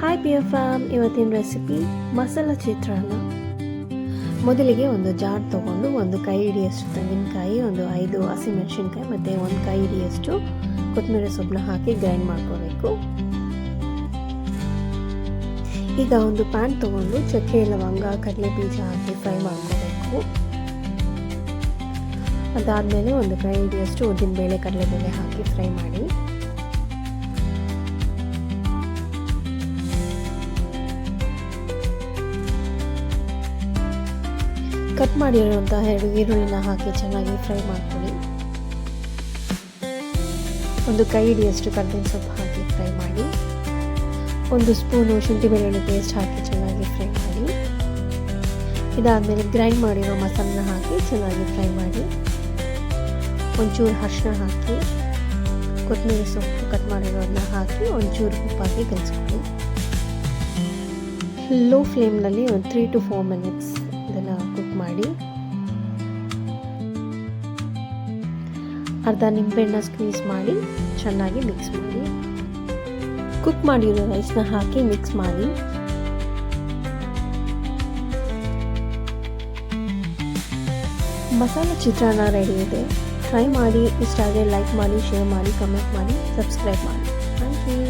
Hi P F fam, ಇವತ್ತಿನ recipe masala ಚಿತ್ರಾನ್ನ. ಮೊದಲಿಗೆ ಒಂದು ಜಾರ್ ತೊಗೊಂಡು ಒಂದು ಕೈ ಹಿಡಿಯಷ್ಟು ತೆಂಗಿನಕಾಯಿ, ಒಂದು 5 ಹಸಿಮೆಣಸಿನ್ಕಾಯಿ ಮತ್ತು ಒಂದು ಕೈ ಹಿಡಿಯಷ್ಟು ಕೊತ್ತಂಬರಿ ಸೊಪ್ಪನ್ನ ಹಾಕಿ ಗ್ರೈಂಡ್ ಮಾಡ್ಕೋಬೇಕು. ಈಗ ಒಂದು ಪ್ಯಾನ್ ತೊಗೊಂಡು ಚಕ್ಕೆ, ಲವಂಗ, ಕಡಲೆ ಬೀಜ ಹಾಕಿ ಫ್ರೈ ಮಾಡ್ಕೋಬೇಕು. ಅದಾದಮೇಲೆ ಒಂದು ಕೈ ಹಿಡಿಯಷ್ಟು ಉದ್ದಿನಬೇಳೆ, ಕಡಲೆಬೇಳೆ ಹಾಕಿ ಫ್ರೈ ಮಾಡಿ. ಕಟ್ ಮಾಡಿರುವಂತಹ 2 ಈರುಳ್ಳಿನ ಹಾಕಿ ಚೆನ್ನಾಗಿ ಫ್ರೈ ಮಾಡ್ಕೊಳ್ಳಿ. ಒಂದು ಕೈ ಹಿಡಿಯಷ್ಟು ಕರ್ಬೇವಿನ ಸೊಪ್ಪು ಹಾಕಿ ಫ್ರೈ ಮಾಡಿ. 1 ಸ್ಪೂನು ಶುಂಠಿ ಬೆಳ್ಳುಳ್ಳಿ ಪೇಸ್ಟ್ ಹಾಕಿ ಚೆನ್ನಾಗಿ ಫ್ರೈ ಮಾಡಿ. ಇದಾದಮೇಲೆ ಗ್ರೈಂಡ್ ಮಾಡಿರೋ ಮಸಾಲನ ಹಾಕಿ ಚೆನ್ನಾಗಿ ಫ್ರೈ ಮಾಡಿ. ಒಂಚೂರು ಅರಿಶಿನ ಹಾಕಿ, ಕೊತ್ತಂಬರಿ ಸೊಪ್ಪು ಕಟ್ ಮಾಡಿರೋದನ್ನ ಹಾಕಿ ಒಂಚೂರು ಉಪ್ಪಾಕಿ ಕಲಿಸ್ಕೊಳ್ಳಿ. ಲೋ ಫ್ಲೇಮ್ನಲ್ಲಿ ಒಂದು 3 to 4 ಮಿನಿಟ್ಸ್ ಇದನ್ನು ಕುಕ್ ಮಾಡಿ. ಅರ್ಧ ನಿಂಬೆಹಣ್ಣು ಸ್ಕ್ವೀಸ್ ಮಾಡಿ ಚೆನ್ನಾಗಿ ಮಿಕ್ಸ್ ಮಾಡಿ. ಕುಕ್ ಮಾಡಿರೋ ರೈಸ್ನ ಹಾಕಿ ಮಿಕ್ಸ್ ಮಾಡಿ. ಮಸಾಲ ಚಿತ್ರಾನ್ನ ರೆಡಿ ಇದೆ. ಟ್ರೈ ಮಾಡಿ. ಇಷ್ಟ ಆದರೆ ಲೈಕ್ ಮಾಡಿ, ಶೇರ್ ಮಾಡಿ, ಕಮೆಂಟ್ ಮಾಡಿ, ಸಬ್ಸ್ಕ್ರೈಬ್ ಮಾಡಿ. Thank you.